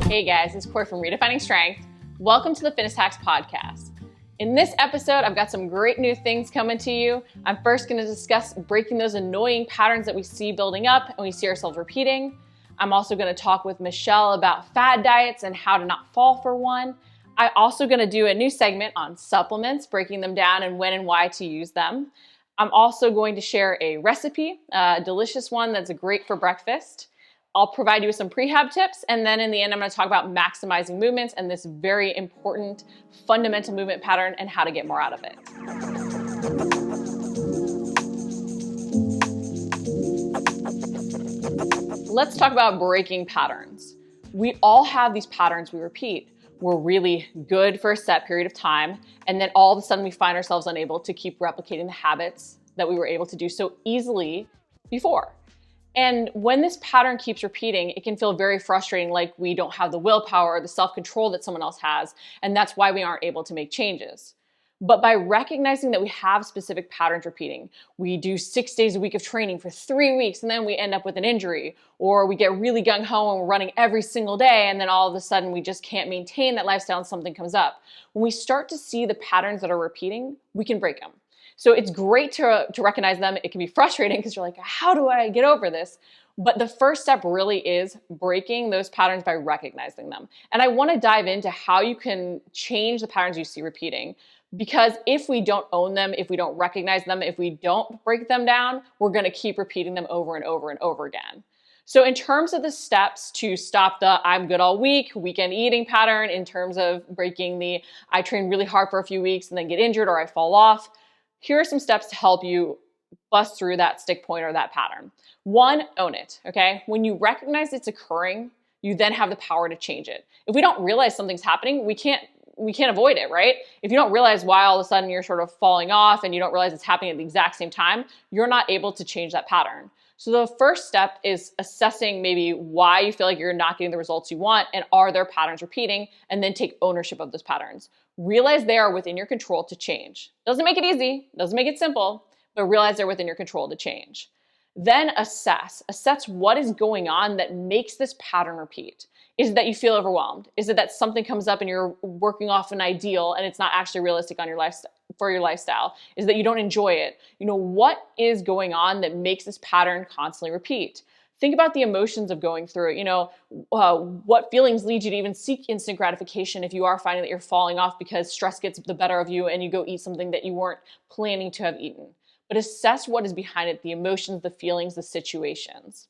Hey guys, it's Corey from Redefining Strength. Welcome to the Fitness Hacks Podcast. In this episode, I've got some great new things coming to you. I'm first going to discuss breaking those annoying patterns that we see building up and we see ourselves repeating. I'm also going to talk with Michelle about fad diets and how to not fall for one. I'm also going to do a new segment on supplements, breaking them down and when and why to use them. I'm also going to share a recipe, a delicious one that's great for breakfast. I'll provide you with some prehab tips, and then in the end, I'm going to talk about maximizing movements and this very important fundamental movement pattern and how to get more out of it. Let's talk about breaking patterns. We all have these patterns we repeat. We're really good for a set period of time, and then all of a sudden we find ourselves unable to keep replicating the habits that we were able to do so easily before. And when this pattern keeps repeating, it can feel very frustrating, like we don't have the willpower or the self-control that someone else has, and that's why we aren't able to make changes. But by recognizing that we have specific patterns repeating, we do 6 days a week of training for 3 weeks, and then we end up with an injury, or we get really gung-ho and we're running every single day, and then all of a sudden we just can't maintain that lifestyle and something comes up. When we start to see the patterns that are repeating, we can break them. So it's great to recognize them. It can be frustrating because you're like, how do I get over this? But the first step really is breaking those patterns by recognizing them. And I want to dive into how you can change the patterns you see repeating. Because if we don't own them, if we don't recognize them, if we don't break them down, we're going to keep repeating them over and over and over again. So in terms of the steps to stop the I'm good all week, weekend eating pattern, in terms of breaking the I train really hard for a few weeks and then get injured or I fall off, here are some steps to help you bust through that stick point or that pattern. One, own it, okay? When you recognize it's occurring, you then have the power to change it. If we don't realize something's happening, we can't avoid it, right? If you don't realize why all of a sudden you're sort of falling off and you don't realize it's happening at the exact same time, you're not able to change that pattern. So the first step is assessing maybe why you feel like you're not getting the results you want and are there patterns repeating, and then take ownership of those patterns. Realize they are within your control to change. Doesn't make it easy, doesn't make it simple, but realize they're within your control to change. Then assess what is going on that makes this pattern repeat. Is it that you feel overwhelmed? Is it that something comes up and you're working off an ideal and it's not actually realistic on your lifestyle, for your lifestyle? Is it that you don't enjoy it? What is going on that makes this pattern constantly repeat? Think about the emotions of going through it. What feelings lead you to even seek instant gratification if you are finding that you're falling off because stress gets the better of you and you go eat something that you weren't planning to have eaten. But assess what is behind it, the emotions, the feelings, the situations.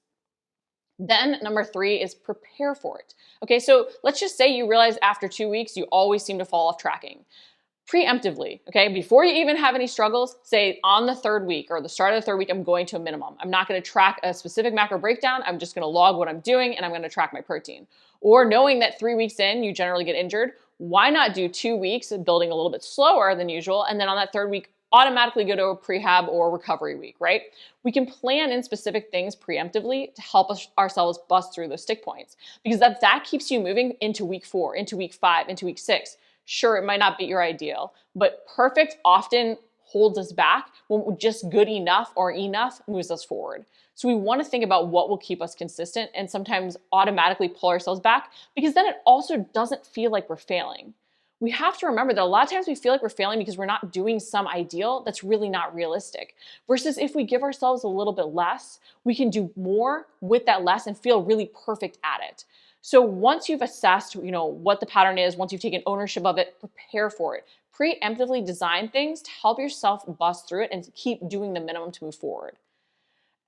Then number 3 is prepare for it. Okay, so let's just say you realize after 2 weeks, you always seem to fall off tracking. Preemptively, okay, before you even have any struggles, say on the 3rd week or the start of the 3rd week, I'm going to a minimum. I'm not going to track a specific macro breakdown. I'm just going to log what I'm doing and I'm going to track my protein. Or knowing that 3 weeks in, you generally get injured, why not do 2 weeks of building a little bit slower than usual, and then on that 3rd week, automatically go to a prehab or recovery week, right? We can plan in specific things preemptively to help ourselves bust through those stick points, because that keeps you moving into week 4, into week 5, into week 6. Sure, it might not be your ideal, but perfect often holds us back when just good enough or enough moves us forward. So we want to think about what will keep us consistent and sometimes automatically pull ourselves back, because then it also doesn't feel like we're failing. We have to remember that a lot of times we feel like we're failing because we're not doing some ideal that's really not realistic. Versus if we give ourselves a little bit less, we can do more with that less and feel really perfect at it. So once you've assessed, what the pattern is, once you've taken ownership of it, prepare for it. Preemptively design things to help yourself bust through it and keep doing the minimum to move forward.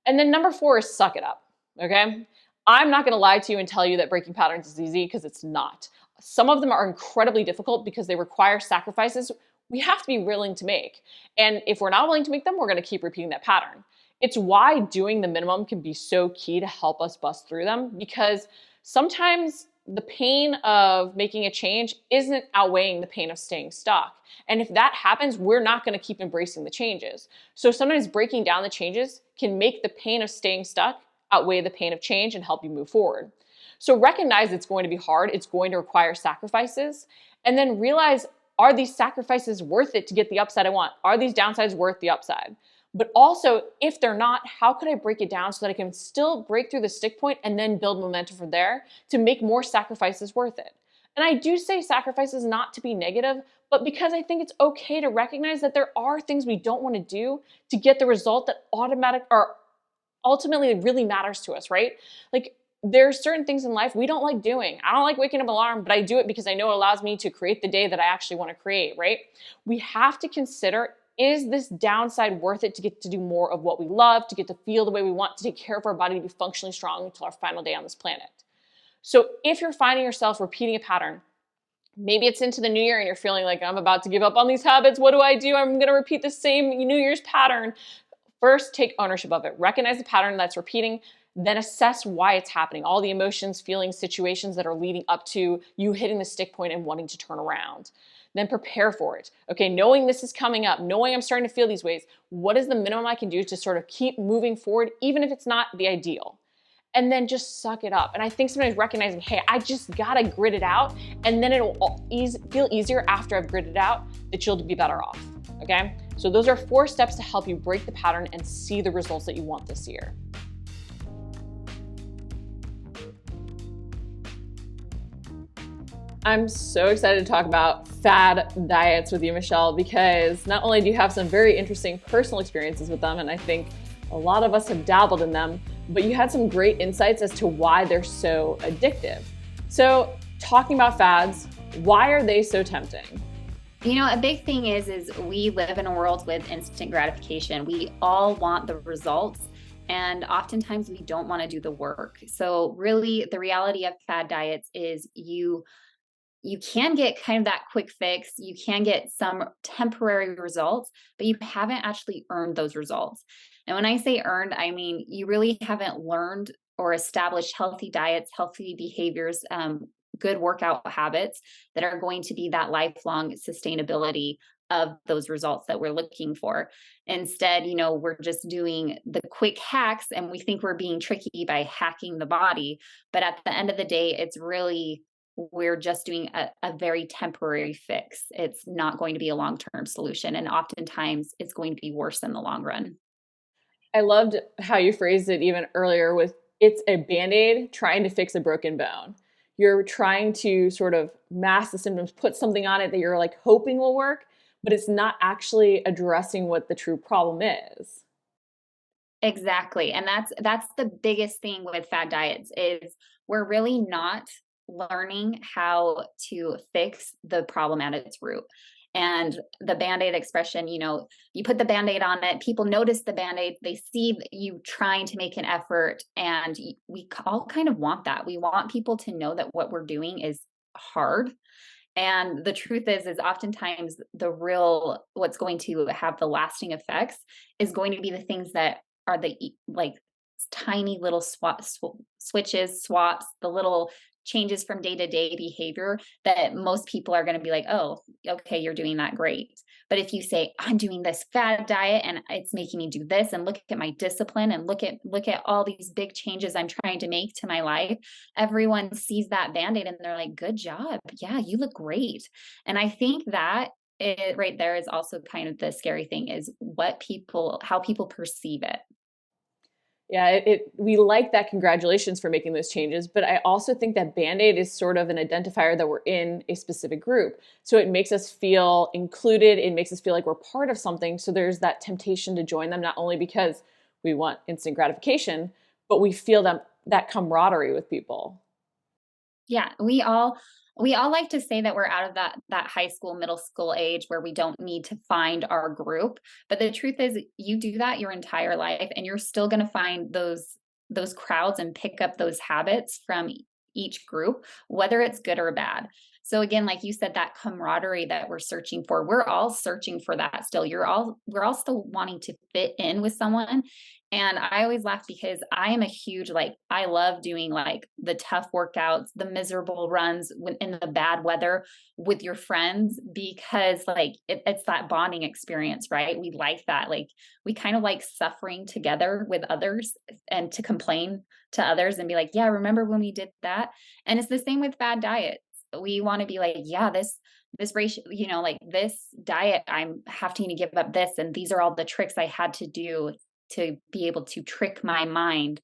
And then number 4 is suck it up, okay? I'm not going to lie to you and tell you that breaking patterns is easy, because it's not. Some of them are incredibly difficult because they require sacrifices we have to be willing to make. And if we're not willing to make them, we're going to keep repeating that pattern. It's why doing the minimum can be so key to help us bust through them, because sometimes the pain of making a change isn't outweighing the pain of staying stuck. And if that happens, we're not going to keep embracing the changes. So sometimes breaking down the changes can make the pain of staying stuck outweigh the pain of change and help you move forward. So recognize it's going to be hard, it's going to require sacrifices, and then realize, are these sacrifices worth it to get the upside I want? Are these downsides worth the upside? But also, if they're not, how could I break it down so that I can still break through the stick point and then build momentum from there to make more sacrifices worth it? And I do say sacrifices not to be negative, but because I think it's okay to recognize that there are things we don't want to do to get the result that ultimately really matters to us, right? Like, there's certain things in life we don't like doing. I don't like waking up alarm, but I do it because I know it allows me to create the day that I actually want to create, right? We have to consider, is this downside worth it to get to do more of what we love, to get to feel the way we want, to take care of our body, to be functionally strong until our final day on this planet? So if you're finding yourself repeating a pattern, maybe it's into the new year and you're feeling like, I'm about to give up on these habits. What do? I'm going to repeat the same New Year's pattern. First, take ownership of it. Recognize the pattern that's repeating, then assess why it's happening. All the emotions, feelings, situations that are leading up to you hitting the stick point and wanting to turn around. Then prepare for it. Okay, knowing this is coming up, knowing I'm starting to feel these ways, what is the minimum I can do to sort of keep moving forward, even if it's not the ideal? And then just suck it up. And I think sometimes recognizing, hey, I just gotta grit it out, and then it'll feel easier after I've gritted it out, that you'll be better off, okay? So those are 4 steps to help you break the pattern and see the results that you want this year. I'm so excited to talk about fad diets with you, Michelle, because not only do you have some very interesting personal experiences with them, and I think a lot of us have dabbled in them, but you had some great insights as to why they're so addictive. So talking about fads, why are they so tempting? You know, a big thing is we live in a world with instant gratification. We all want the results, and oftentimes we don't want to do the work. So really the reality of fad diets is you can get kind of that quick fix. You can get some temporary results, but you haven't actually earned those results. And when I say earned, I mean you really haven't learned or established healthy diets, healthy behaviors, good workout habits that are going to be that lifelong sustainability of those results that we're looking for. Instead, we're just doing the quick hacks and we think we're being tricky by hacking the body. But at the end of the day, it's really we're just doing a very temporary fix. It's not going to be a long-term solution. And oftentimes it's going to be worse in the long run. I loved how you phrased it even earlier with, it's a Band-Aid trying to fix a broken bone. You're trying to sort of mask the symptoms, put something on it that you're like hoping will work, but it's not actually addressing what the true problem is. Exactly. And that's the biggest thing with fad diets is we're really not learning how to fix the problem at its root. And the Band-Aid expression, you put the Band-Aid on it, people notice the Band-Aid, they see you trying to make an effort, and we all kind of want that. We want people to know that what we're doing is hard. And the truth is oftentimes what's going to have the lasting effects is going to be the things that are the like tiny little switches, swaps, the little changes from day to day behavior that most people are going to be like, oh, okay, you're doing that great. But if you say, I'm doing this fad diet and it's making me do this, and look at my discipline, and look at all these big changes I'm trying to make to my life, everyone sees that Band-Aid and they're like, good job. Yeah, you look great. And I think that right there is also kind of the scary thing is how people perceive it. Yeah, we like that congratulations for making those changes, but I also think that Band-Aid is sort of an identifier that we're in a specific group. So it makes us feel included, it makes us feel like we're part of something. So there's that temptation to join them, not only because we want instant gratification, but we feel that camaraderie with people. Yeah, we all like to say that we're out of that high school, middle school age where we don't need to find our group. But the truth is you do that your entire life and you're still going to find those crowds and pick up those habits from each group, whether it's good or bad. So again, like you said, that camaraderie that we're searching for, we're all searching for that still. We're all still wanting to fit in with someone. And I always laugh because I am a huge, I love doing like the tough workouts, the miserable runs in the bad weather with your friends because it's that bonding experience, right? We like that. Like we kind of like suffering together with others and to complain to others and be like, yeah, remember when we did that? And it's the same with fad diets. we want to be like, yeah, this ratio, like this diet, I'm having to give up this, and these are all the tricks I had to do to be able to trick my mind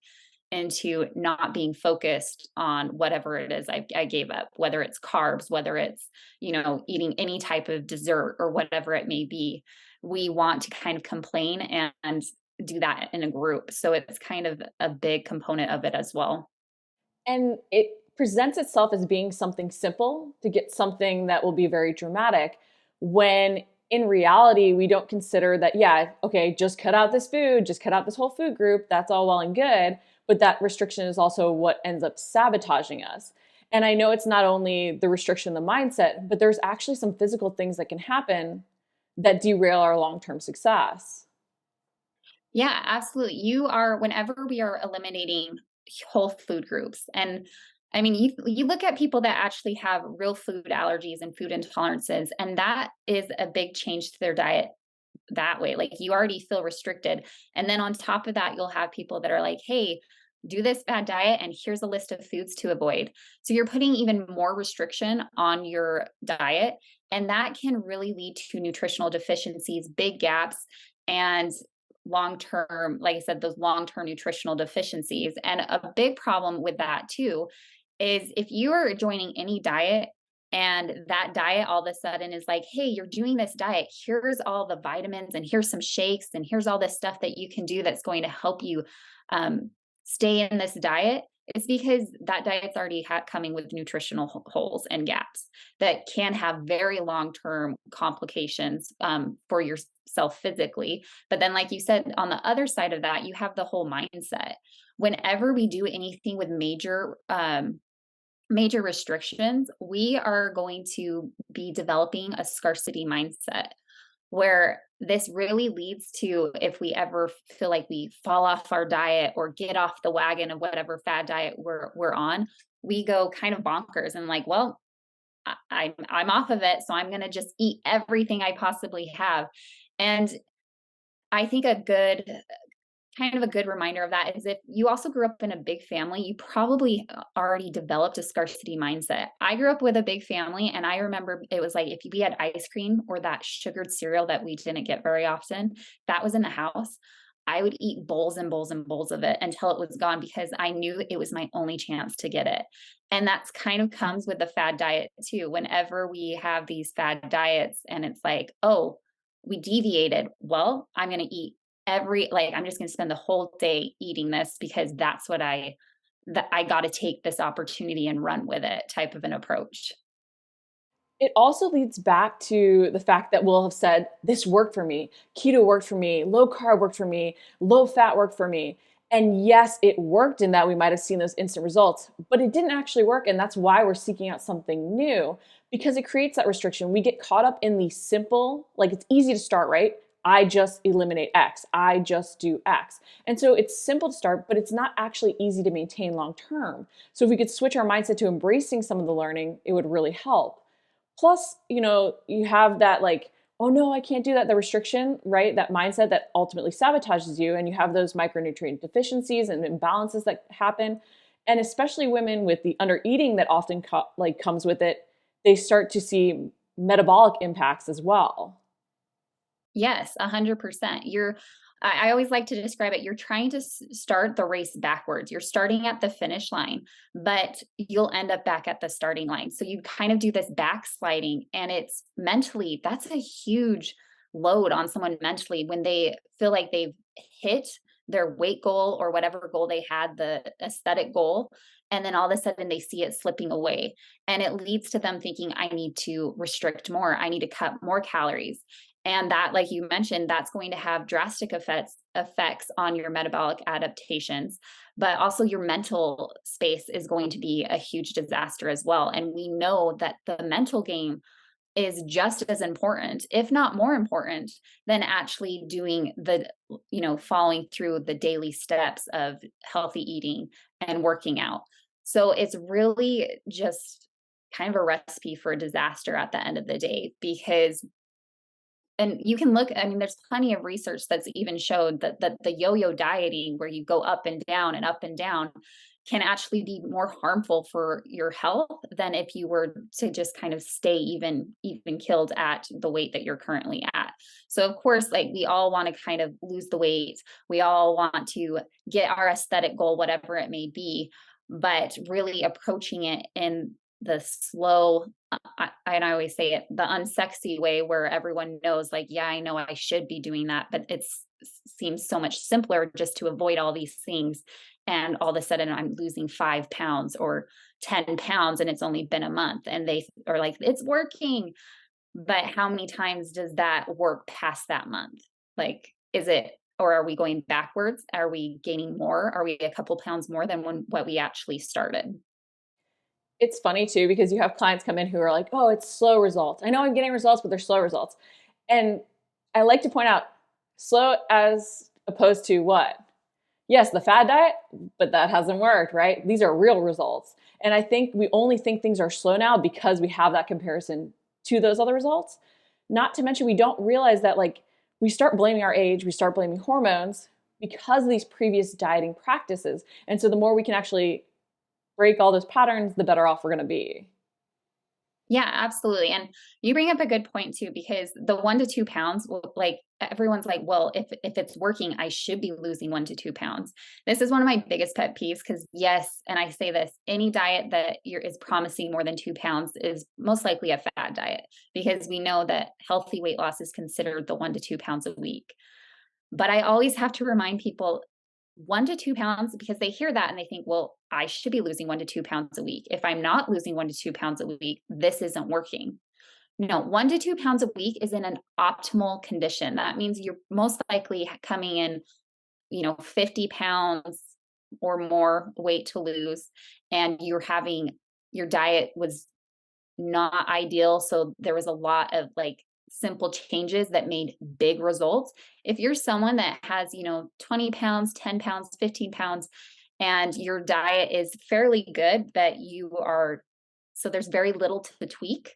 into not being focused on whatever it is I gave up, whether it's carbs, whether it's, eating any type of dessert or whatever it may be. We want to kind of complain and do that in a group. So it's kind of a big component of it as well. And it presents itself as being something simple to get something that will be very dramatic, when in reality, we don't consider that, yeah, okay, just cut out this food, just cut out this whole food group. That's all well and good. But that restriction is also what ends up sabotaging us. And I know it's not only the restriction, the mindset, but there's actually some physical things that can happen that derail our long term success. Yeah, absolutely. Whenever we are eliminating whole food groups, and I mean, you look at people that actually have real food allergies and food intolerances, and that is a big change to their diet that way. Like, you already feel restricted. And then on top of that, you'll have people that are like, hey, do this bad diet, and here's a list of foods to avoid. So you're putting even more restriction on your diet. And that can really lead to nutritional deficiencies, big gaps, and long term, like I said, those long term nutritional deficiencies. And a big problem with that, too, is if you are joining any diet and that diet all of a sudden is like, hey, you're doing this diet, here's all the vitamins and here's some shakes and here's all this stuff that you can do that's going to help you um, stay in this diet. It's because that diet's already coming with nutritional holes and gaps that can have very long term complications for yourself physically. But then, like you said, on the other side of that, you have the whole mindset. Whenever we do anything with major restrictions, we are going to be developing a scarcity mindset, where this really leads to, if we ever feel like we fall off our diet or get off the wagon of whatever fad diet we're on, we go kind of bonkers and like, well, I'm off of it, so I'm going to just eat everything I possibly have. And I think a good reminder of that is, if you also grew up in a big family, you probably already developed a scarcity mindset. I grew up with a big family, and I remember it was like, if we had ice cream or that sugared cereal that we didn't get very often, that was in the house, I would eat bowls and bowls and bowls of it until it was gone, because I knew it was my only chance to get it. And that's kind of comes with the fad diet too. Whenever we have these fad diets and it's like, oh, we deviated, well, I'm going to eat I'm just going to spend the whole day eating this because that I got to take this opportunity and run with it type of an approach. It also leads back to the fact that we'll have said, this worked for me. Keto worked for me. Low carb worked for me. Low fat worked for me. And yes, it worked in that we might have seen those instant results, but it didn't actually work. And that's why we're seeking out something new, because it creates that restriction. We get caught up in the simple, like it's easy to start, right? I just eliminate X. I just do X. And so it's simple to start, but it's not actually easy to maintain long term. So if we could switch our mindset to embracing some of the learning, it would really help. Plus, you have that like, oh no, I can't do that. The restriction, right? That mindset that ultimately sabotages you. And you have those micronutrient deficiencies and imbalances that happen. And especially women with the under eating that often comes with it, they start to see metabolic impacts as well. Yes, 100%. I always like to describe it. You're trying to start the race backwards. You're starting at the finish line, but you'll end up back at the starting line. So you kind of do this backsliding, and it's mentally, that's a huge load on someone mentally when they feel like they've hit their weight goal or whatever goal they had, the aesthetic goal. And then all of a sudden they see it slipping away. And it leads to them thinking, I need to restrict more. I need to cut more calories. And that, like you mentioned, that's going to have drastic effects on your metabolic adaptations, but also your mental space is going to be a huge disaster as well. And we know that the mental game is just as important, if not more important, than actually doing following through the daily steps of healthy eating and working out. So it's really just kind of a recipe for a disaster at the end of the day, because and you can look, I mean, there's plenty of research that's even showed that the yo-yo dieting, where you go up and down, can actually be more harmful for your health than if you were to just kind of stay even killed at the weight that you're currently at. So of course, like, we all want to kind of lose the weight. We all want to get our aesthetic goal, whatever it may be, but really approaching it in the slow, and I always say it, the unsexy way, where everyone knows, like, yeah, I know I should be doing that, but seems so much simpler just to avoid all these things. And all of a sudden I'm losing 5 pounds or 10 pounds, and it's only been a month, and they are like, it's working. But how many times does that work past that month? Like, is it, or are we going backwards? Are we gaining more? Are we a couple pounds more than what we actually started? It's funny too, because you have clients come in who are like, oh, it's slow results. I know I'm getting results, but they're slow results. And I like to point out, slow as opposed to what? Yes, the fad diet, but that hasn't worked, right? These are real results. And I think we only think things are slow now because we have that comparison to those other results. Not to mention, we don't realize that, like, we start blaming our age, we start blaming hormones because of these previous dieting practices. And so the more we can actually break all those patterns, the better off we're going to be. Yeah, absolutely. And you bring up a good point too, because the 1 to 2 pounds, like, everyone's like, well, if it's working, I should be losing 1 to 2 pounds. This is one of my biggest pet peeves, because yes, and I say this, any diet that is promising more than 2 pounds is most likely a fad diet, because we know that healthy weight loss is considered the 1 to 2 pounds a week. But I always have to remind people, 1 to 2 pounds, because they hear that and they think, well, I should be losing 1 to 2 pounds a week. If I'm not losing 1 to 2 pounds a week, this isn't working. No, 1 to 2 pounds a week is in an optimal condition. That means you're most likely coming in, 50 pounds or more weight to lose, and your diet was not ideal. So there was a lot of, like, simple changes that made big results. If you're someone that has, 20 pounds, 10 pounds, 15 pounds, and your diet is fairly good, but so there's very little to tweak,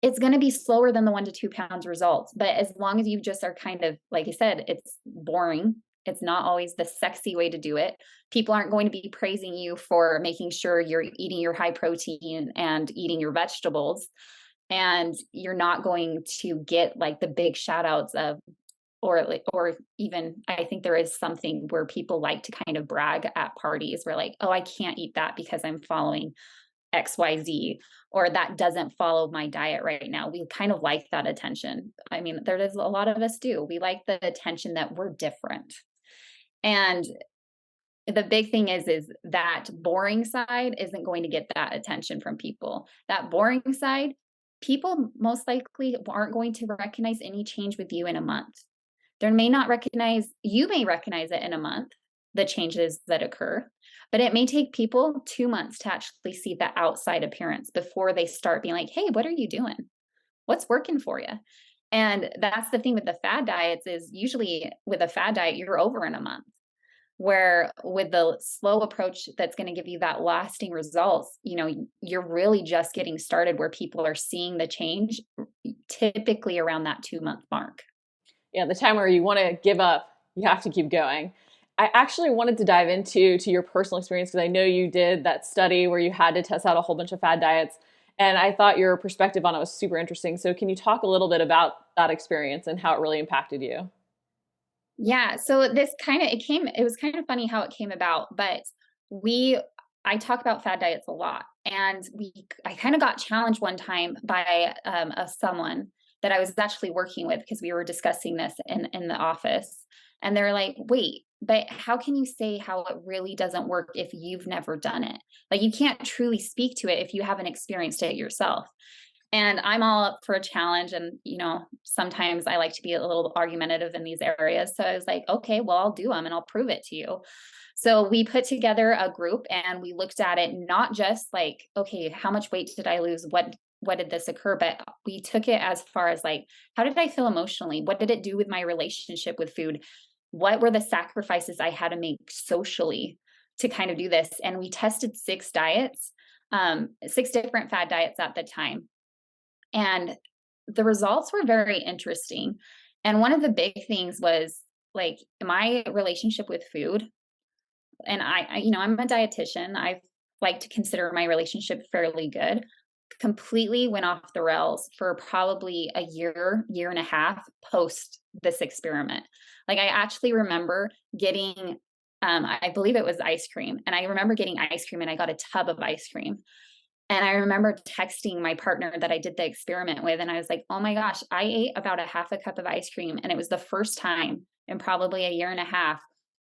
it's going to be slower than the 1 to 2 pounds results. But as long as you just are kind of, like I said, it's boring. It's not always the sexy way to do it. People aren't going to be praising you for making sure you're eating your high protein and eating your vegetables. And you're not going to get, like, the big shout outs of, or even, I think there is something where people like to kind of brag at parties, where, like, oh, I can't eat that because I'm following XYZ, or that doesn't follow my diet right now. We kind of like that attention. I mean, there is a lot of us do. We like the attention that we're different. And the big thing is that boring side isn't going to get that attention from people. That boring side, people most likely aren't going to recognize any change with you in a month. You may recognize it in a month, the changes that occur, but it may take people 2 months to actually see the outside appearance before they start being like, hey, what are you doing? What's working for you? And that's the thing with the fad diets, is usually with a fad diet, you're over in a month. Where with the slow approach that's going to give you that lasting results, you're really just getting started, where people are seeing the change typically around that 2 month mark. Yeah, the time where you want to give up, you have to keep going. I actually wanted to dive into your personal experience, because I know you did that study where you had to test out a whole bunch of fad diets, and I thought your perspective on it was super interesting. So can you talk a little bit about that experience and how it really impacted you? Yeah, so it was kind of funny how it came about, but I talk about fad diets a lot, and I kind of got challenged one time by someone that I was actually working with, because we were discussing this in the office, and they're like, "Wait, but how can you say how it really doesn't work if you've never done it? Like, you can't truly speak to it if you haven't experienced it yourself." And I'm all up for a challenge. And, sometimes I like to be a little argumentative in these areas. So I was like, okay, well, I'll do them and I'll prove it to you. So we put together a group and we looked at it, not just like, okay, how much weight did I lose? What did this occur? But we took it as far as, like, how did I feel emotionally? What did it do with my relationship with food? What were the sacrifices I had to make socially to kind of do this? And we tested 6 diets, 6 different fad diets at the time. And the results were very interesting. And one of the big things was like my relationship with food. And I'm a dietitian. I like to consider my relationship fairly good. Completely went off the rails for probably a year and a half post this experiment. Like I actually remember getting, I believe it was ice cream. And I remember getting ice cream and I got a tub of ice cream. And I remember texting my partner that I did the experiment with. And I was like, oh my gosh, I ate about a half a cup of ice cream. And it was the first time in probably a year and a half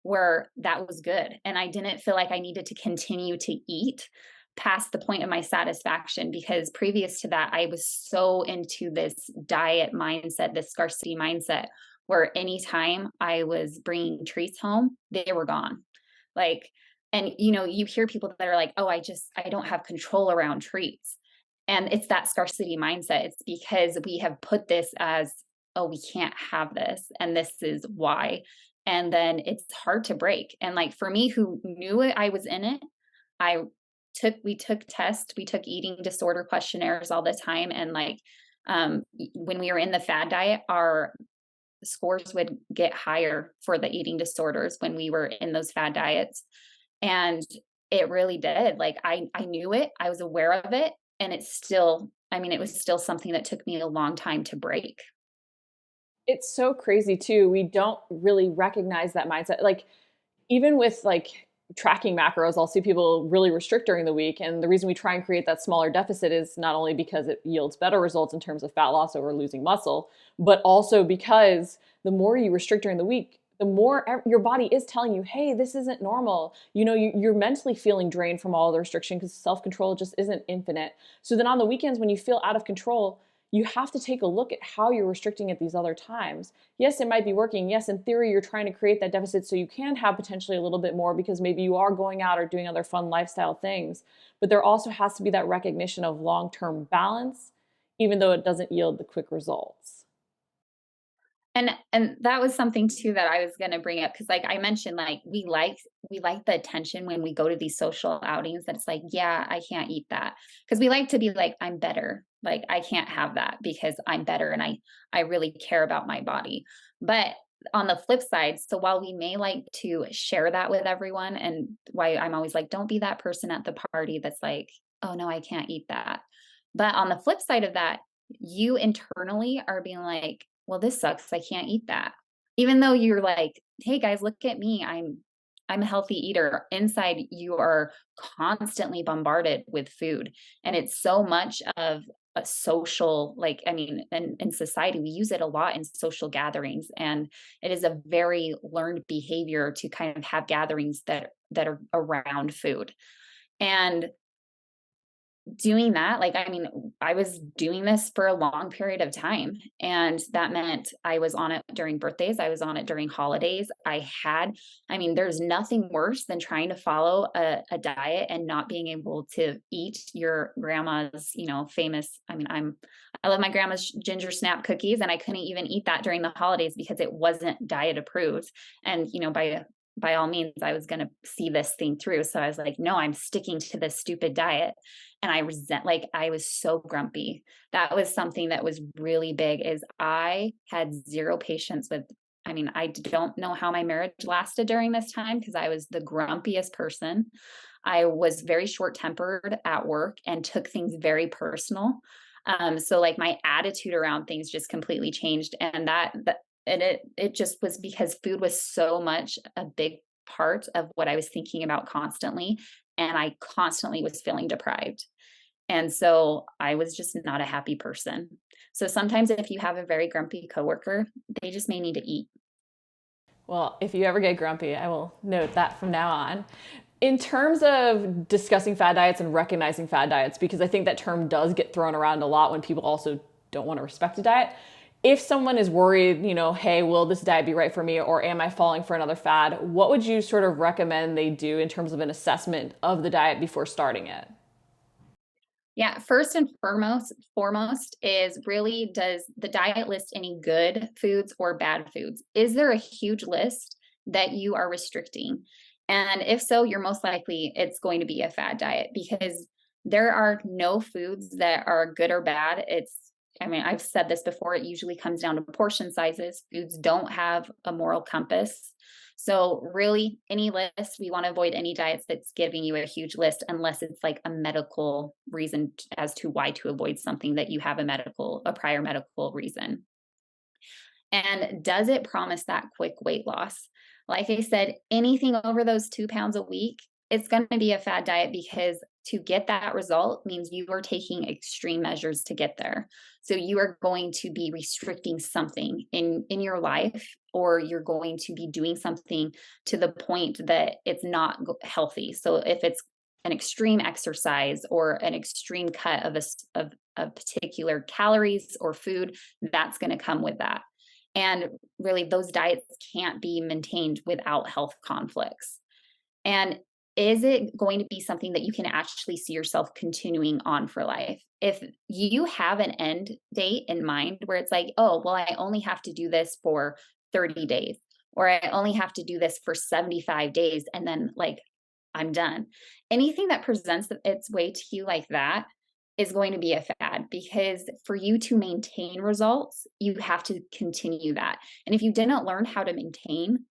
where that was good. And I didn't feel like I needed to continue to eat past the point of my satisfaction, because previous to that, I was so into this diet mindset, this scarcity mindset, where anytime I was bringing treats home, they were gone. Like, and you hear people that are like, oh, I don't have control around treats. And it's that scarcity mindset. It's because we have put this as, oh, we can't have this, and this is why. And then it's hard to break. And like for me, who knew it, I was in it, I we took tests, we took eating disorder questionnaires all the time. And like when we were in the fad diet, our scores would get higher for the eating disorders when we were in those fad diets. And it really did. Like I knew it, I was aware of it, and it's still, I mean, it was still something that took me a long time to break. It's so crazy too. We don't really recognize that mindset. Like even with like tracking macros, I'll see people really restrict during the week. And the reason we try and create that smaller deficit is not only because it yields better results in terms of fat loss over losing muscle, but also because the more you restrict during the week, the more your body is telling you, hey, this isn't normal. You're mentally feeling drained from all the restriction because self-control just isn't infinite. So then on the weekends, when you feel out of control, you have to take a look at how you're restricting at these other times. Yes, it might be working. Yes, in theory, you're trying to create that deficit so you can have potentially a little bit more because maybe you are going out or doing other fun lifestyle things. But there also has to be that recognition of long-term balance, even though it doesn't yield the quick results. And that was something too that I was going to bring up, because like I mentioned, like we like the attention when we go to these social outings, that it's like, yeah, I can't eat that, because we like to be like, I'm better, like I can't have that because I'm better, and I really care about my body. But on the flip side, so while we may like to share that with everyone, and why I'm always like, don't be that person at the party that's like, oh no, I can't eat that. But on the flip side of that, you internally are being like, well, this sucks, I can't eat that. Even though you're like, hey guys, look at me, I'm a healthy eater. Inside, you are constantly bombarded with food. And it's so much of a social, like, I mean, in society, we use it a lot in social gatherings. And it is a very learned behavior to kind of have gatherings that are around food. And doing that, like, I mean, I was doing this for a long period of time, and that meant I was on it during birthdays, I was on it during holidays. I mean, there's nothing worse than trying to follow a diet and not being able to eat your grandma's, famous, I love my grandma's ginger snap cookies, and I couldn't even eat that during the holidays because it wasn't diet approved. And by all means, I was going to see this thing through. So I was like, no, I'm sticking to this stupid diet. And like, I was so grumpy. That was something that was really big, is I had zero patience with, I don't know how my marriage lasted during this time, because I was the grumpiest person. I was very short tempered at work and took things very personal. So like my attitude around things just completely changed. And it just was because food was so much a big part of what I was thinking about constantly. And I constantly was feeling deprived. And so I was just not a happy person. So sometimes if you have a very grumpy coworker, they just may need to eat. Well, if you ever get grumpy, I will note that from now on. In terms of discussing fad diets and recognizing fad diets, because I think that term does get thrown around a lot when people also don't want to respect a diet. If someone is worried, hey, will this diet be right for me, or am I falling for another fad? What would you sort of recommend they do in terms of an assessment of the diet before starting it? Yeah, first and foremost is, really, does the diet list any good foods or bad foods? Is there a huge list that you are restricting? And if so, you're most likely it's going to be a fad diet, because there are no foods that are good or bad. I mean, I've said this before, it usually comes down to portion sizes. Foods don't have a moral compass. So really, any list, we want to avoid any diets that's giving you a huge list unless it's like a medical reason as to why to avoid something that you have a prior medical reason. And does it promise that quick weight loss? Like I said, anything over those 2 pounds a week, it's going to be a fad diet because to get that result means you are taking extreme measures to get there. So you are going to be restricting something in your life, or you're going to be doing something to the point that it's not healthy. So if it's an extreme exercise or an extreme cut of particular calories or food, that's going to come with that. And really, those diets can't be maintained without health conflicts. And is it going to be something that you can actually see yourself continuing on for life? If you have an end date in mind where it's like, oh, well, I only have to do this for 30 days, or I only have to do this for 75 days, and then like I'm done. Anything that presents its way to you like that is going to be a fad, because for you to maintain results, you have to continue that. And if you didn't learn how to maintain,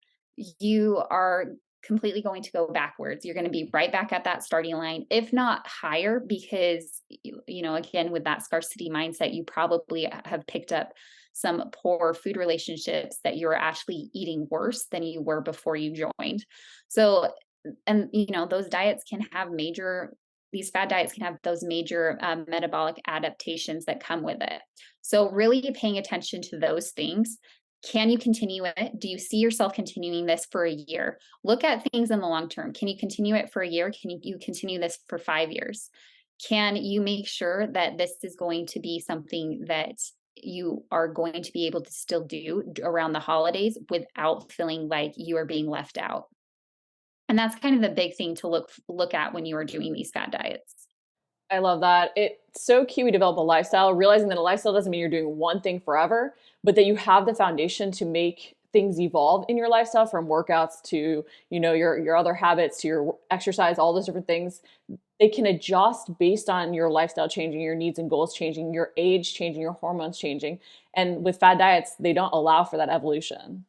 you are completely going to go backwards. You're going to be right back at that starting line, if not higher, because, again, with that scarcity mindset, you probably have picked up some poor food relationships that you're actually eating worse than you were before you joined. So, and these fad diets can have those major metabolic adaptations that come with it. So really paying attention to those things. Can you continue it? Do you see yourself continuing this for a year? Look at things in the long term. Can you continue it for a year? Can you continue this for 5 years? Can you make sure that this is going to be something that you are going to be able to still do around the holidays without feeling like you are being left out? And that's kind of the big thing to look at when you are doing these fad diets. I love that. It's so key we develop a lifestyle, realizing that a lifestyle doesn't mean you're doing one thing forever, but that you have the foundation to make things evolve in your lifestyle, from workouts to, your other habits, to your exercise, all those different things. They can adjust based on your lifestyle changing, your needs and goals changing, your age changing, your hormones changing. And with fad diets, they don't allow for that evolution.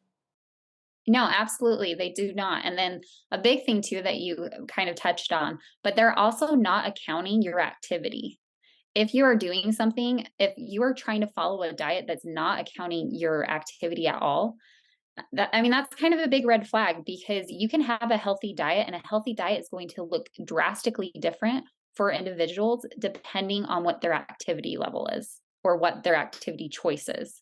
No, absolutely. They do not. And then a big thing too that you kind of touched on, but they're also not accounting your activity. If you are doing something, if you are trying to follow a diet that's not accounting your activity at all, that's kind of a big red flag, because you can have a healthy diet, and a healthy diet is going to look drastically different for individuals depending on what their activity level is or what their activity choice is.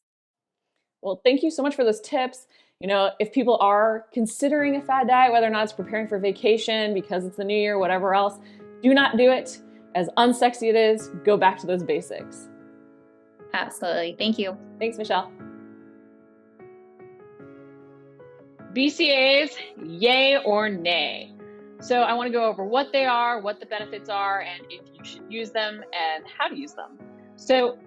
Well, thank you so much for those tips. If people are considering a fad diet, whether or not it's preparing for vacation because it's the new year, whatever else, do not do it. As unsexy it is, go back to those basics. Absolutely. Thank you. Thanks, Michelle. BCAAs, yay or nay? So I want to go over what they are, what the benefits are, and if you should use them and how to use them. So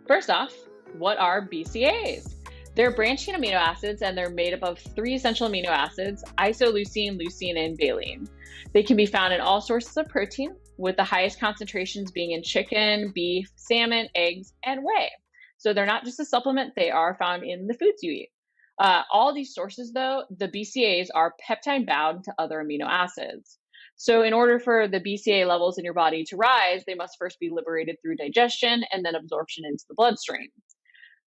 first off, what are BCAAs? They're branched chain amino acids, and they're made up of 3 essential amino acids: isoleucine, leucine, and valine. They can be found in all sources of protein, with the highest concentrations being in chicken, beef, salmon, eggs, and whey. So they're not just a supplement, they are found in the foods you eat. All these sources, though, the BCAAs are peptide bound to other amino acids. So in order for the BCAA levels in your body to rise, they must first be liberated through digestion and then absorption into the bloodstream.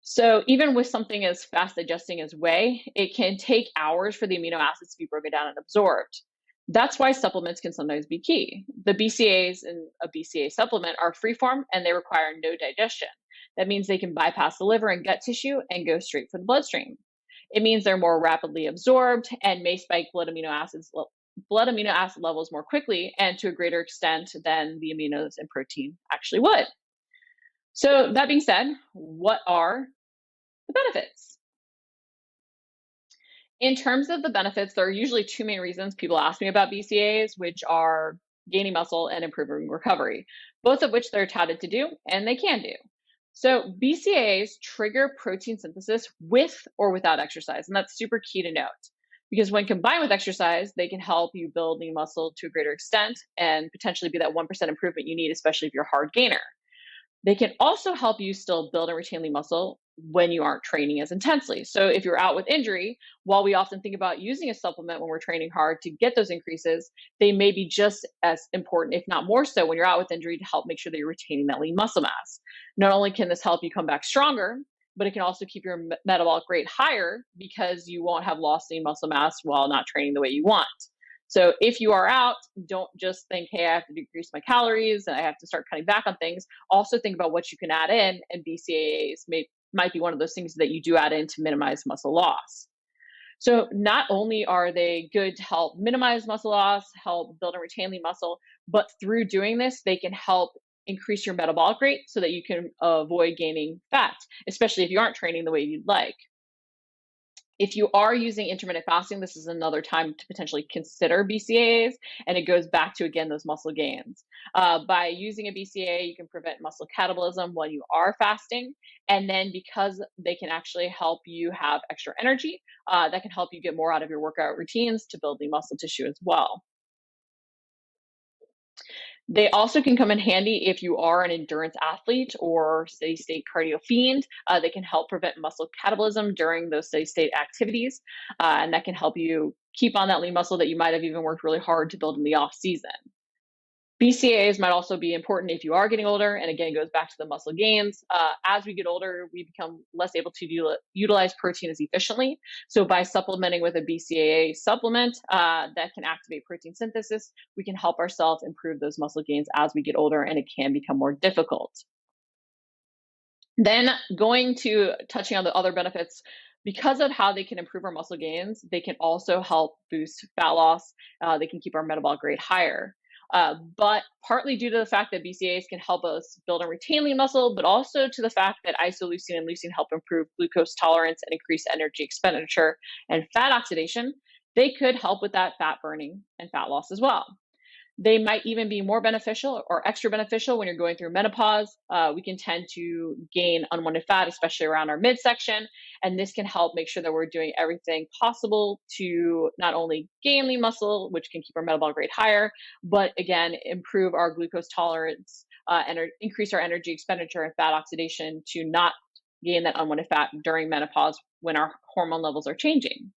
So even with something as fast digesting as whey, it can take hours for the amino acids to be broken down and absorbed. That's why supplements can sometimes be key. The BCAAs in a BCAA supplement are freeform, and they require no digestion. That means they can bypass the liver and gut tissue and go straight for the bloodstream. It means they're more rapidly absorbed and may spike blood amino acid levels more quickly and to a greater extent than the aminos in protein actually would. So that being said, what are the benefits? In terms of the benefits, there are usually 2 main reasons people ask me about BCAAs, which are gaining muscle and improving recovery, both of which they're touted to do, and they can do. So BCAAs trigger protein synthesis with or without exercise, and that's super key to note, because when combined with exercise, they can help you build lean muscle to a greater extent and potentially be that 1% improvement you need, especially if you're a hard gainer. They can also help you still build and retain lean muscle when you aren't training as intensely. So if you're out with injury, while we often think about using a supplement when we're training hard to get those increases, they may be just as important, if not more so, when you're out with injury to help make sure that you're retaining that lean muscle mass. Not only can this help you come back stronger, but it can also keep your metabolic rate higher because you won't have lost lean muscle mass while not training the way you want. So if you are out, don't just think, hey, I have to decrease my calories and I have to start cutting back on things. Also think about what you can add in, and BCAAs might be one of those things that you do add in to minimize muscle loss. So not only are they good to help minimize muscle loss, help build and retain lean muscle, but through doing this, they can help increase your metabolic rate so that you can avoid gaining fat, especially if you aren't training the way you'd like. If you are using intermittent fasting, this is another time to potentially consider BCAAs, and it goes back to, again, those muscle gains. By using a BCAA, you can prevent muscle catabolism when you are fasting, and then because they can actually help you have extra energy, that can help you get more out of your workout routines to build the muscle tissue as well. They also can come in handy if you are an endurance athlete or steady state cardio fiend. They can help prevent muscle catabolism during those steady state activities, and that can help you keep on that lean muscle that you might have even worked really hard to build in the off season. BCAAs might also be important if you are getting older, and again, it goes back to the muscle gains. As we get older, we become less able to utilize protein as efficiently. So by supplementing with a BCAA supplement that can activate protein synthesis, we can help ourselves improve those muscle gains as we get older, and it can become more difficult. Then going to touching on the other benefits, because of how they can improve our muscle gains, they can also help boost fat loss. They can keep our metabolic rate higher. But partly due to the fact that BCAAs can help us build and retain lean muscle, but also to the fact that isoleucine and leucine help improve glucose tolerance and increase energy expenditure and fat oxidation, they could help with that fat burning and fat loss as well. They might even be more beneficial or extra beneficial when you're going through menopause. We can tend to gain unwanted fat, especially around our midsection. And this can help make sure that we're doing everything possible to not only gain lean muscle, which can keep our metabolic rate higher, but again, improve our glucose tolerance and increase our energy expenditure and fat oxidation to not gain that unwanted fat during menopause when our hormone levels are changing.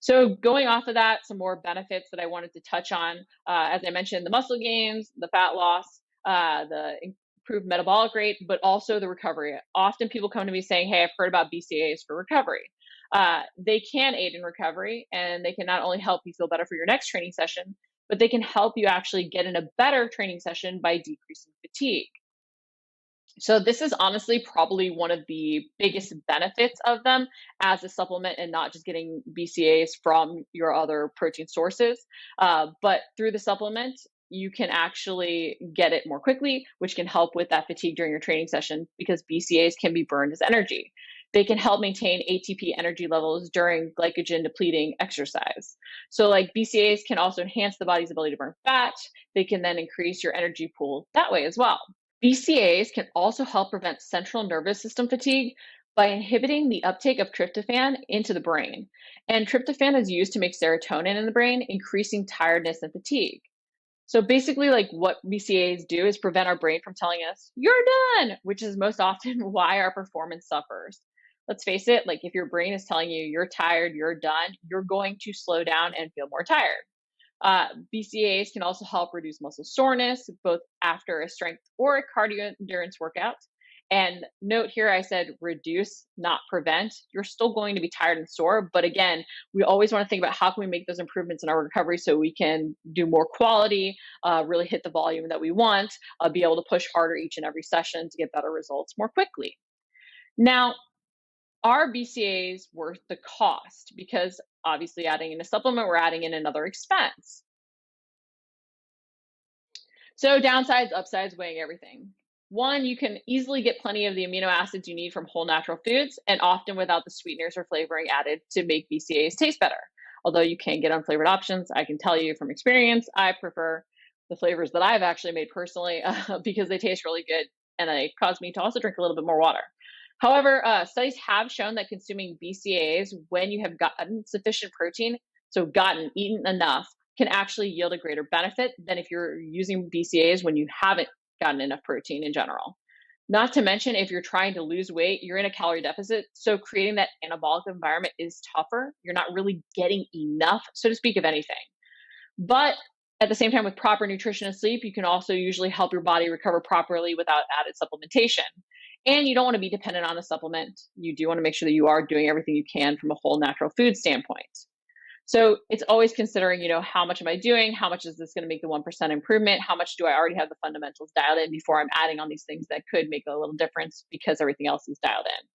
So going off of that, some more benefits that I wanted to touch on. As I mentioned, the muscle gains, the fat loss, the improved metabolic rate, but also the recovery. Often people come to me saying, hey, I've heard about BCAAs for recovery. They can aid in recovery, and they can not only help you feel better for your next training session, but they can help you actually get in a better training session by decreasing fatigue. So this is honestly probably one of the biggest benefits of them as a supplement, and not just getting BCAAs from your other protein sources. But through the supplement, you can actually get it more quickly, which can help with that fatigue during your training session because BCAAs can be burned as energy. They can help maintain ATP energy levels during glycogen depleting exercise. So like BCAAs can also enhance the body's ability to burn fat. They can then increase your energy pool that way as well. BCAAs can also help prevent central nervous system fatigue by inhibiting the uptake of tryptophan into the brain. And tryptophan is used to make serotonin in the brain, increasing tiredness and fatigue. So basically, like what BCAAs do is prevent our brain from telling us, you're done, which is most often why our performance suffers. Let's face it, like if your brain is telling you you're tired, you're done, you're going to slow down and feel more tired. BCAAs can also help reduce muscle soreness, both after a strength or a cardio endurance workout. And note here, I said reduce, not prevent. You're still going to be tired and sore. But again, we always want to think about how can we make those improvements in our recovery so we can do more quality, really hit the volume that we want, be able to push harder each and every session to get better results more quickly. Now, are BCAAs worth the cost? Because obviously adding in a supplement, we're adding in another expense. So downsides, upsides, weighing everything. One, you can easily get plenty of the amino acids you need from whole natural foods, and often without the sweeteners or flavoring added to make BCAAs taste better. Although you can get unflavored options, I can tell you from experience, I prefer the flavors that I've actually made personally because they taste really good, and they cause me to also drink a little bit more water. However, studies have shown that consuming BCAAs when you have gotten sufficient protein, so eaten enough, can actually yield a greater benefit than if you're using BCAAs when you haven't gotten enough protein in general. Not to mention, if you're trying to lose weight, you're in a calorie deficit. So creating that anabolic environment is tougher. You're not really getting enough, so to speak, of anything. But at the same time, with proper nutrition and sleep, you can also usually help your body recover properly without added supplementation. And you don't want to be dependent on a supplement. You do want to make sure that you are doing everything you can from a whole natural food standpoint. So it's always considering, how much am I doing? How much is this going to make the 1% improvement? How much do I already have the fundamentals dialed in before I'm adding on these things that could make a little difference because everything else is dialed in?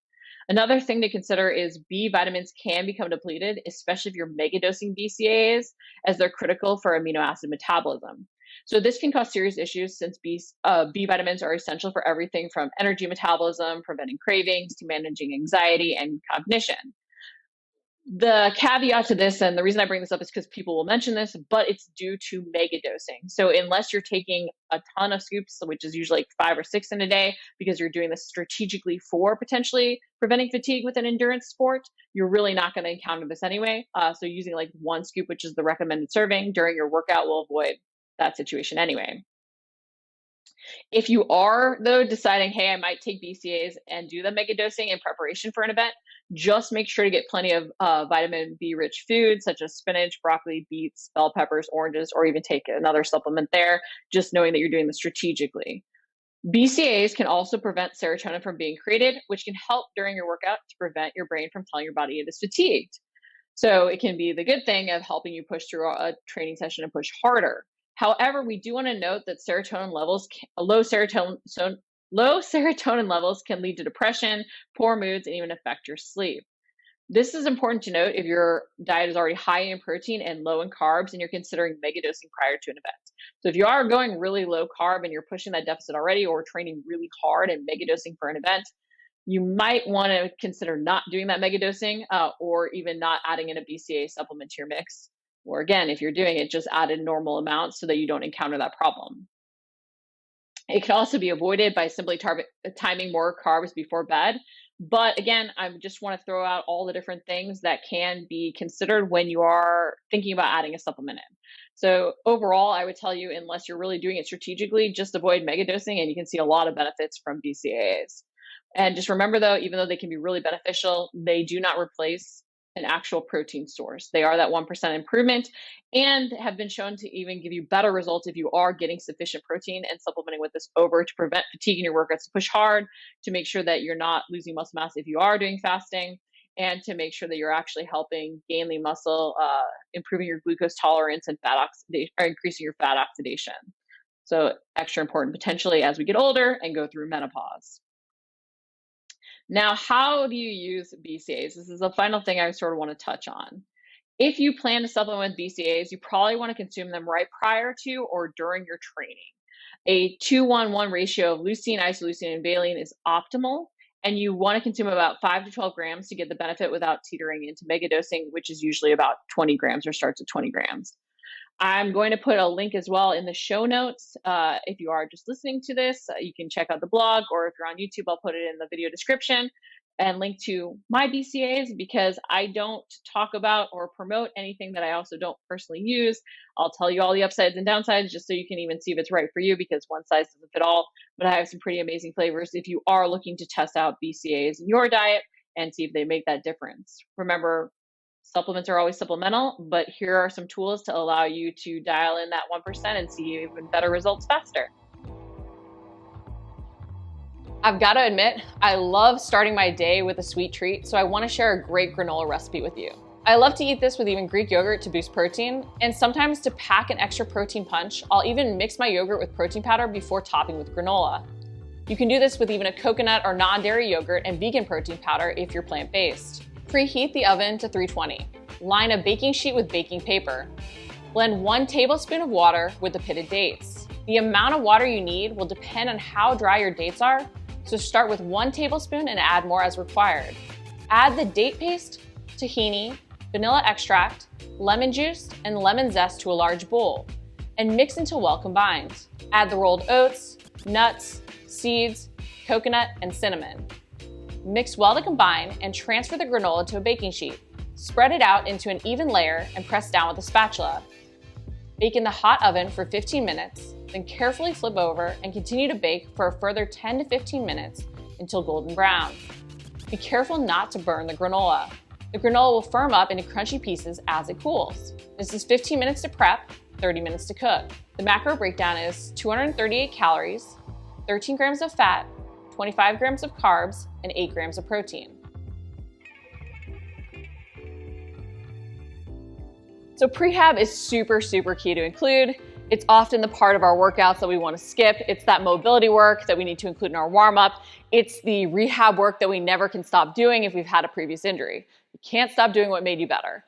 Another thing to consider is B vitamins can become depleted, especially if you're megadosing BCAAs, as they're critical for amino acid metabolism. So this can cause serious issues since B vitamins are essential for everything from energy metabolism, preventing cravings, to managing anxiety and cognition. The caveat to this, and the reason I bring this up is because people will mention this, but it's due to mega dosing. So unless you're taking a ton of scoops, which is usually like 5 or 6 in a day, because you're doing this strategically for potentially preventing fatigue with an endurance sport, you're really not going to encounter this anyway. So using like 1 scoop, which is the recommended serving during your workout, will avoid that situation anyway. If you are, though, deciding, hey, I might take BCAAs and do the mega dosing in preparation for an event, just make sure to get plenty of vitamin B rich foods such as spinach, broccoli, beets, bell peppers, oranges, or even take another supplement there, just knowing that you're doing this strategically. BCAAs can also prevent serotonin from being created, which can help during your workout to prevent your brain from telling your body it is fatigued. So it can be the good thing of helping you push through a training session and push harder. However, we do want to note that low serotonin levels can lead to depression, poor moods, and even affect your sleep. This is important to note if your diet is already high in protein and low in carbs and you're considering megadosing prior to an event. So if you are going really low carb and you're pushing that deficit already, or training really hard and megadosing for an event, you might want to consider not doing that megadosing, or even not adding in a BCAA supplement to your mix. Or again, if you're doing it, just add in normal amounts so that you don't encounter that problem. It can also be avoided by simply timing more carbs before bed. But again, I just want to throw out all the different things that can be considered when you are thinking about adding a supplement in. So overall, I would tell you, unless you're really doing it strategically, just avoid megadosing, and you can see a lot of benefits from BCAAs. And just remember, though, even though they can be really beneficial, they do not replace an actual protein source. They are that 1% improvement and have been shown to even give you better results if you are getting sufficient protein and supplementing with this over to prevent fatigue in your workouts, to push hard, to make sure that you're not losing muscle mass if you are doing fasting, and to make sure that you're actually helping gain lean muscle, improving your glucose tolerance and fat oxidation, or increasing your fat oxidation. So extra important potentially as we get older and go through menopause. Now, how do you use BCAAs? This is the final thing I sort of want to touch on. If you plan to supplement with BCAAs, you probably want to consume them right prior to or during your training. A 2-1-1 ratio of leucine, isoleucine, and valine is optimal, and you want to consume about 5 to 12 grams to get the benefit without teetering into megadosing, which is usually about 20 grams or starts at 20 grams. I'm going to put a link as well in the show notes. If you are just listening to this, you can check out the blog, or if you're on YouTube, I'll put it in the video description, and link to my BCAAs, because I don't talk about or promote anything that I also don't personally use. I'll tell you all the upsides and downsides just so you can even see if it's right for you, because one size doesn't fit all. But I have some pretty amazing flavors if you are looking to test out BCAAs in your diet and see if they make that difference. Remember, supplements are always supplemental, but here are some tools to allow you to dial in that 1% and see even better results faster. I've got to admit, I love starting my day with a sweet treat, so I want to share a great granola recipe with you. I love to eat this with even Greek yogurt to boost protein, and sometimes to pack an extra protein punch, I'll even mix my yogurt with protein powder before topping with granola. You can do this with even a coconut or non-dairy yogurt and vegan protein powder if you're plant-based. Preheat the oven to 320. Line a baking sheet with baking paper. Blend 1 tablespoon of water with the pitted dates. The amount of water you need will depend on how dry your dates are, so start with 1 tablespoon and add more as required. Add the date paste, tahini, vanilla extract, lemon juice, and lemon zest to a large bowl, and mix until well combined. Add the rolled oats, nuts, seeds, coconut, and cinnamon. Mix well to combine and transfer the granola to a baking sheet. Spread it out into an even layer and press down with a spatula. Bake in the hot oven for 15 minutes. then carefully flip over and continue to bake for a further 10 to 15 minutes until golden brown. Be careful not to burn the granola. The granola will firm up into crunchy pieces as it cools. This is 15 minutes to prep, 30 minutes to cook. The macro breakdown is 238 calories, 13 grams of fat, 25 grams of carbs, and 8 grams of protein. So prehab is super key to include. It's often the part of our workouts that we want to skip. It's that mobility work that we need to include in our warm-up. It's the rehab work that we never can stop doing if we've had a previous injury. You can't stop doing what made you better.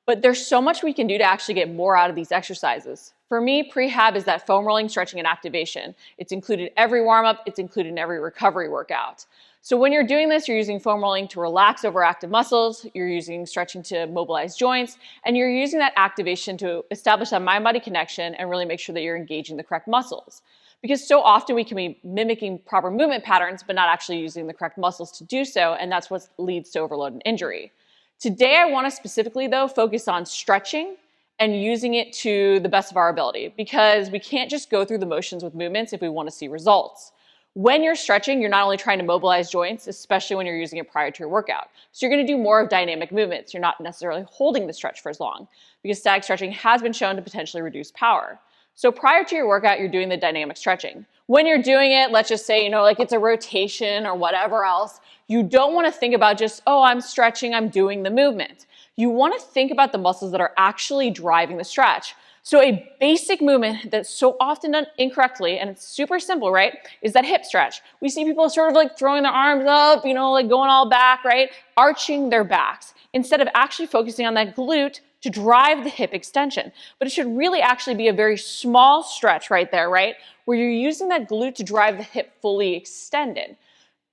But there's so much we can do to actually get more out of these exercises. For me, prehab is that foam rolling, stretching, and activation. It's included every warm-up. It's included in every recovery workout. So when you're doing this, you're using foam rolling to relax overactive muscles, you're using stretching to mobilize joints, and you're using that activation to establish that mind-body connection and really make sure that you're engaging the correct muscles. Because so often we can be mimicking proper movement patterns, but not actually using the correct muscles to do so, and that's what leads to overload and injury. Today, I want to specifically, though, focus on stretching and using it to the best of our ability, because we can't just go through the motions with movements if we want to see results. When you're stretching, you're not only trying to mobilize joints, especially when you're using it prior to your workout. So you're going to do more of dynamic movements. You're not necessarily holding the stretch for as long, because static stretching has been shown to potentially reduce power. So prior to your workout, you're doing the dynamic stretching. When you're doing it, let's just say, like it's a rotation or whatever else, you don't want to think about just, oh, I'm stretching, I'm doing the movement. You want to think about the muscles that are actually driving the stretch. So a basic movement that's so often done incorrectly, and it's super simple, right, is that hip stretch. We see people sort of like throwing their arms up, like going all back, right, arching their backs, instead of actually focusing on that glute to drive the hip extension. But it should really actually be a very small stretch right there, right, where you're using that glute to drive the hip fully extended.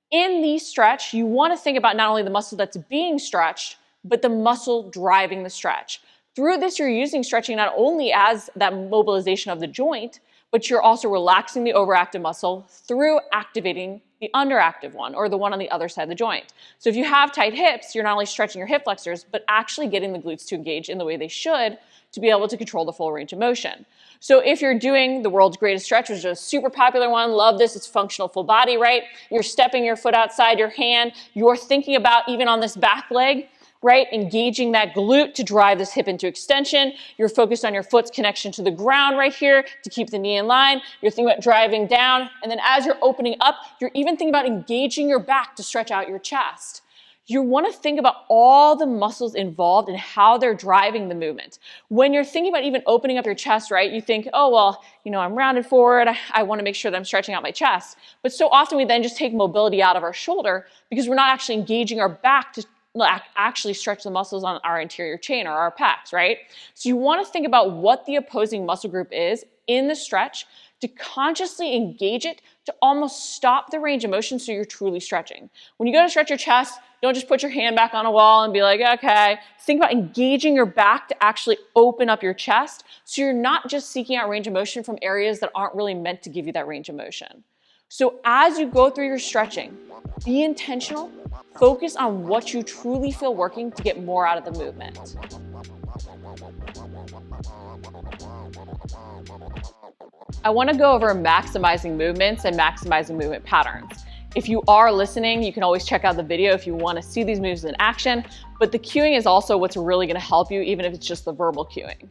In the stretch, you want to think about not only the muscle that's being stretched, but the muscle driving the stretch. Through this, you're using stretching not only as that mobilization of the joint, but you're also relaxing the overactive muscle through activating the underactive one, or the one on the other side of the joint. So if you have tight hips, you're not only stretching your hip flexors, but actually getting the glutes to engage in the way they should to be able to control the full range of motion. So if you're doing the world's greatest stretch, which is a super popular one, love this, it's functional full body, right? You're stepping your foot outside your hand, you're thinking about even on this back leg, right? Engaging that glute to drive this hip into extension. You're focused on your foot's connection to the ground right here to keep the knee in line. You're thinking about driving down. And then as you're opening up, you're even thinking about engaging your back to stretch out your chest. You want to think about all the muscles involved and how they're driving the movement. When you're thinking about even opening up your chest, right, you think, oh, well, I'm rounded forward. I want to make sure that I'm stretching out my chest. But so often we then just take mobility out of our shoulder because we're not actually engaging our back to actually stretch the muscles on our anterior chain or our pecs, right? So you want to think about what the opposing muscle group is in the stretch to consciously engage it to almost stop the range of motion so you're truly stretching. When you go to stretch your chest, don't just put your hand back on a wall and be like, okay. Think about engaging your back to actually open up your chest so you're not just seeking out range of motion from areas that aren't really meant to give you that range of motion. So as you go through your stretching, be intentional, focus on what you truly feel working to get more out of the movement. I want to go over maximizing movements and maximizing movement patterns. If you are listening, you can always check out the video if you want to see these moves in action, but the cueing is also what's really going to help you, even if it's just the verbal cueing.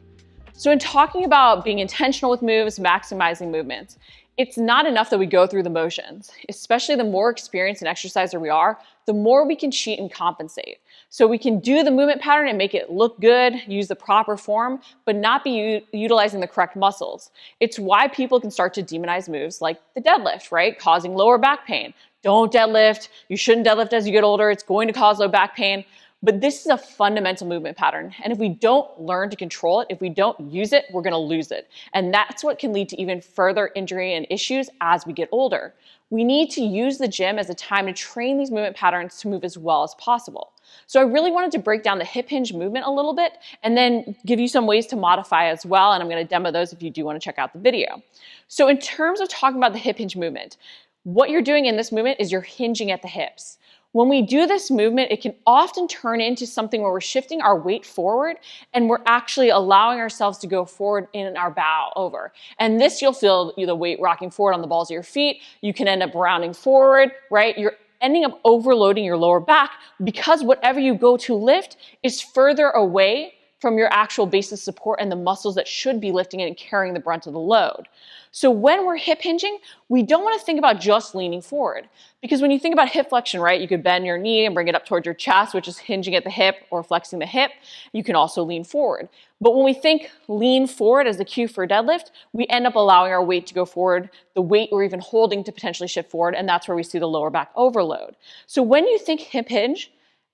So in talking about being intentional with moves, maximizing movements, it's not enough that we go through the motions, especially the more experienced an exerciser we are, the more we can cheat and compensate. So we can do the movement pattern and make it look good, use the proper form, but not be utilizing the correct muscles. It's why people can start to demonize moves like the deadlift, right? Causing lower back pain. Don't deadlift. You shouldn't deadlift as you get older. It's going to cause low back pain. But this is a fundamental movement pattern. And if we don't learn to control it, if we don't use it, we're going to lose it. And that's what can lead to even further injury and issues as we get older. We need to use the gym as a time to train these movement patterns to move as well as possible. So I really wanted to break down the hip hinge movement a little bit and then give you some ways to modify as well. And I'm going to demo those if you do want to check out the video. So in terms of talking about the hip hinge movement, what you're doing in this movement is you're hinging at the hips. When we do this movement, it can often turn into something where we're shifting our weight forward and we're actually allowing ourselves to go forward in our bow over. And this, you'll feel the weight rocking forward on the balls of your feet. You can end up rounding forward, right? You're ending up overloading your lower back because whatever you go to lift is further away from your actual base of support and the muscles that should be lifting it and carrying the brunt of the load. So when we're hip hinging, we don't want to think about just leaning forward, because when you think about hip flexion, right, you could bend your knee and bring it up towards your chest, which is hinging at the hip or flexing the hip. You can also lean forward. But when we think lean forward as the cue for deadlift, we end up allowing our weight to go forward, the weight we're even holding to potentially shift forward, and that's where we see the lower back overload. So when you think hip hinge,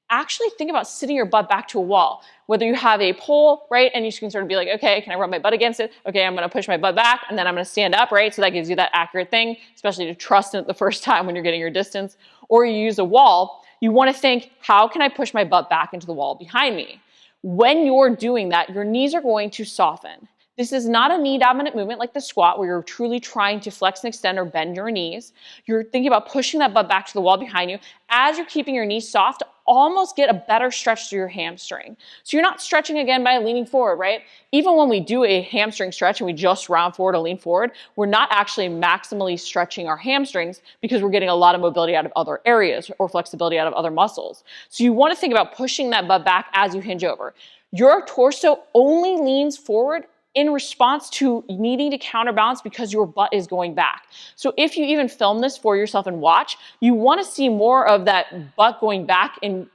actually think about sitting your butt back to a wall. Whether you have a pole, right, and you can sort of be like, okay, can I rub my butt against it? Okay, I'm gonna push my butt back, and then I'm gonna stand up, right? So that gives you that accurate thing, especially to trust in it the first time when you're getting your distance. Or you use a wall, you wanna think, how can I push my butt back into the wall behind me? When you're doing that, your knees are going to soften. This is not a knee dominant movement like the squat where you're truly trying to flex and extend or bend your knees. You're thinking about pushing that butt back to the wall behind you as you're keeping your knees soft to almost get a better stretch through your hamstring. So you're not stretching again by leaning forward, right? Even when we do a hamstring stretch and we just round forward or lean forward, we're not actually maximally stretching our hamstrings because we're getting a lot of mobility out of other areas or flexibility out of other muscles. So you want to think about pushing that butt back as you hinge over. Your torso only leans forward in response to needing to counterbalance because your butt is going back. So if you even film this for yourself and watch, you want to see more of that butt going back in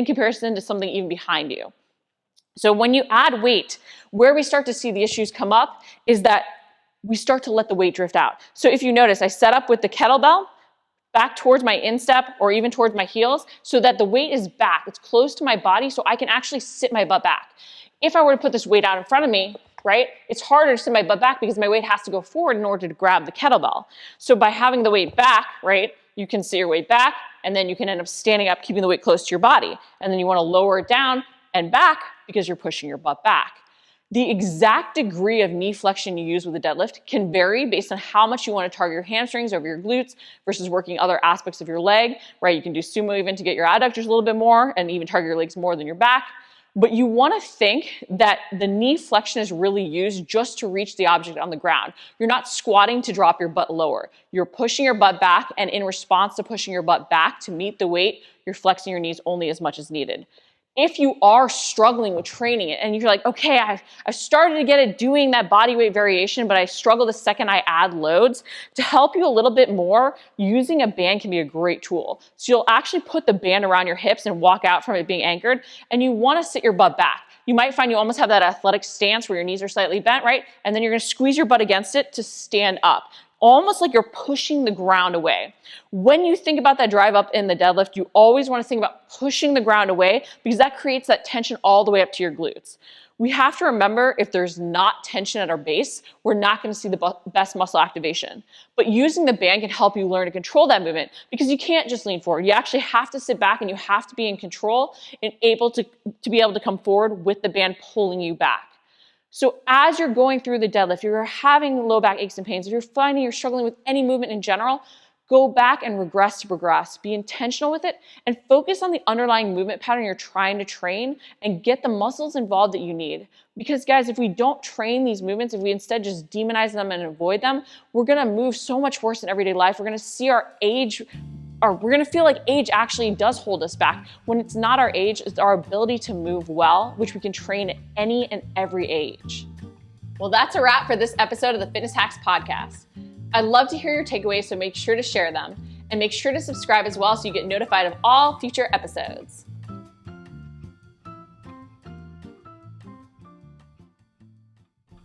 comparison to something even behind you. So when you add weight, where we start to see the issues come up is that we start to let the weight drift out. So if you notice, I set up with the kettlebell back towards my instep or even towards my heels so that the weight is back. It's close to my body so I can actually sit my butt back. If I were to put this weight out in front of me, right, it's harder to sit my butt back because my weight has to go forward in order to grab the kettlebell. So by having the weight back, right, you can sit your weight back and then you can end up standing up, keeping the weight close to your body. And then you want to lower it down and back because you're pushing your butt back. The exact degree of knee flexion you use with a deadlift can vary based on how much you want to target your hamstrings over your glutes versus working other aspects of your leg, right? You can do sumo even to get your adductors a little bit more and even target your legs more than your back. But you want to think that the knee flexion is really used just to reach the object on the ground. You're not squatting to drop your butt lower. You're pushing your butt back, and in response to pushing your butt back to meet the weight, you're flexing your knees only as much as needed. If you are struggling with training it and you're like, okay, I've started to get it doing that body weight variation, but I struggle the second I add loads, to help you a little bit more, using a band can be a great tool. So you'll actually put the band around your hips and walk out from it being anchored, and you want to sit your butt back. You might find you almost have that athletic stance where your knees are slightly bent, right? And then you're going to squeeze your butt against it to stand up, almost like you're pushing the ground away. When you think about that drive up in the deadlift, you always want to think about pushing the ground away because that creates that tension all the way up to your glutes. We have to remember, if there's not tension at our base, we're not going to see the best muscle activation. But using the band can help you learn to control that movement because you can't just lean forward. You actually have to sit back and you have to be in control and able to be able to come forward with the band pulling you back. So as you're going through the deadlift, if you're having low back aches and pains, if you're finding you're struggling with any movement in general, go back and regress to progress. Be intentional with it and focus on the underlying movement pattern you're trying to train and get the muscles involved that you need. Because guys, if we don't train these movements, if we instead just demonize them and avoid them, we're gonna move so much worse in everyday life. We're gonna see our age, or we're gonna feel like age actually does hold us back when it's not our age, it's our ability to move well, which we can train at any and every age. Well, that's a wrap for this episode of the Fitness Hacks Podcast. I'd love to hear your takeaways, so make sure to share them and make sure to subscribe as well so you get notified of all future episodes.